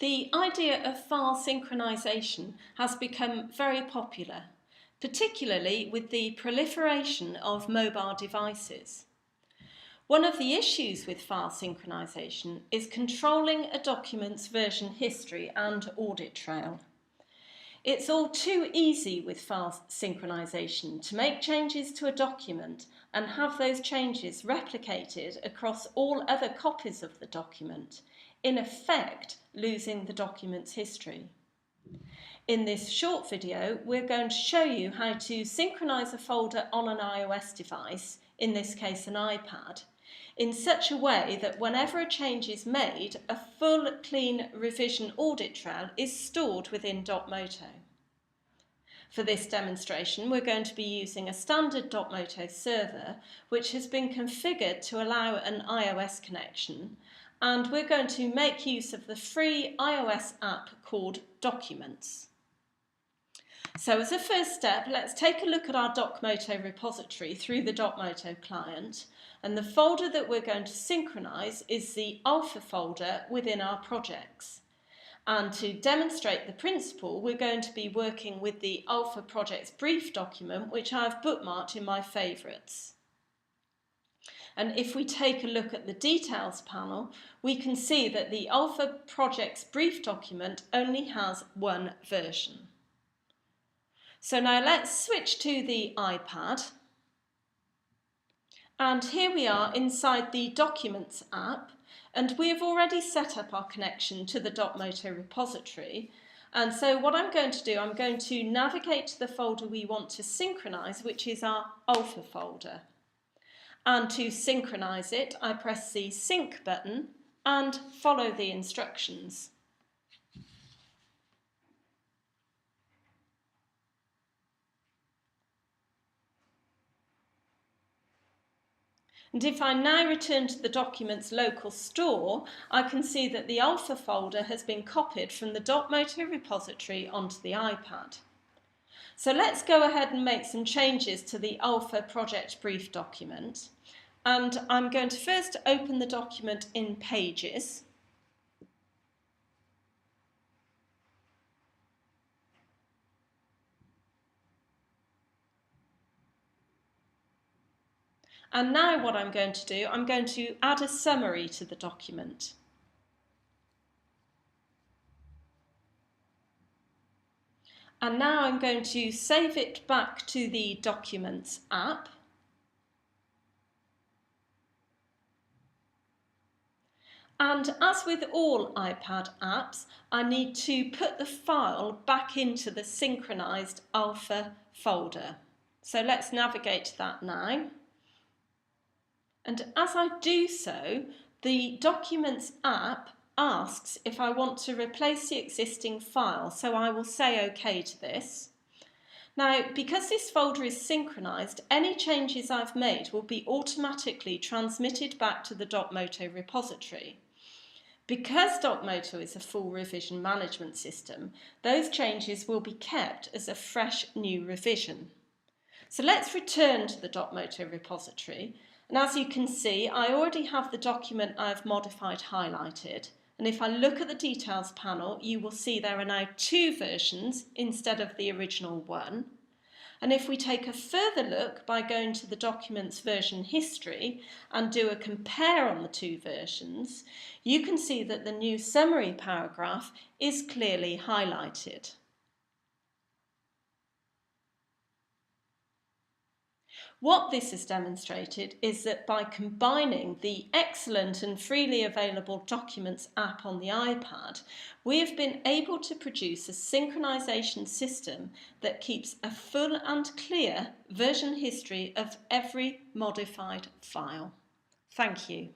The idea of file synchronization has become very popular, particularly with the proliferation of mobile devices. One of the issues with file synchronization is controlling a document's version history and audit trail. It's all too easy with file synchronization to make changes to a document and have those changes replicated across all other copies of the document, in effect losing the document's history. In this short video, we're going to show you how to synchronize a folder on an iOS device, in this case an iPad, in such a way that whenever a change is made, a full, clean revision audit trail is stored within DocMoto. For this demonstration, we're going to be using a standard DocMoto server, which has been configured to allow an iOS connection, and we're going to make use of the free iOS app called Documents. So as a first step, let's take a look at our DocMoto repository through the DocMoto client, and the folder that we're going to synchronize is the alpha folder within our projects. And to demonstrate the principle, we're going to be working with the alpha project's brief document, which I've bookmarked in my favourites. And if we take a look at the details panel, we can see that the alpha project's brief document only has one version. So now let's switch to the iPad. And here we are inside the Documents app, and we have already set up our connection to the DocMoto repository. And so what I'm going to do, I'm going to navigate to the folder we want to synchronize, which is our alpha folder. And to synchronize it, I press the sync button and follow the instructions. And if I now return to the document's local store, I can see that the alpha folder has been copied from the DocMoto repository onto the iPad. So let's go ahead and make some changes to the alpha project brief document. And I'm going to first open the document in Pages. And now what I'm going to do, I'm going to add a summary to the document. And now I'm going to save it back to the Documents app. And as with all iPad apps, I need to put the file back into the synchronized alpha folder. So let's navigate to that now. And as I do so, the Documents app asks if I want to replace the existing file, so I will say OK to this. Now, because this folder is synchronized, any changes I've made will be automatically transmitted back to the DocMoto repository. Because DocMoto is a full revision management system, those changes will be kept as a fresh new revision. So let's return to the DocMoto repository. And as you can see, I already have the document I've modified highlighted. And if I look at the details panel, you will see there are now two versions instead of the original one. And if we take a further look by going to the document's version history and do a compare on the two versions, you can see that the new summary paragraph is clearly highlighted. What this has demonstrated is that by combining the excellent and freely available Documents app on the iPad, we have been able to produce a synchronization system that keeps a full and clear version history of every modified file. Thank you.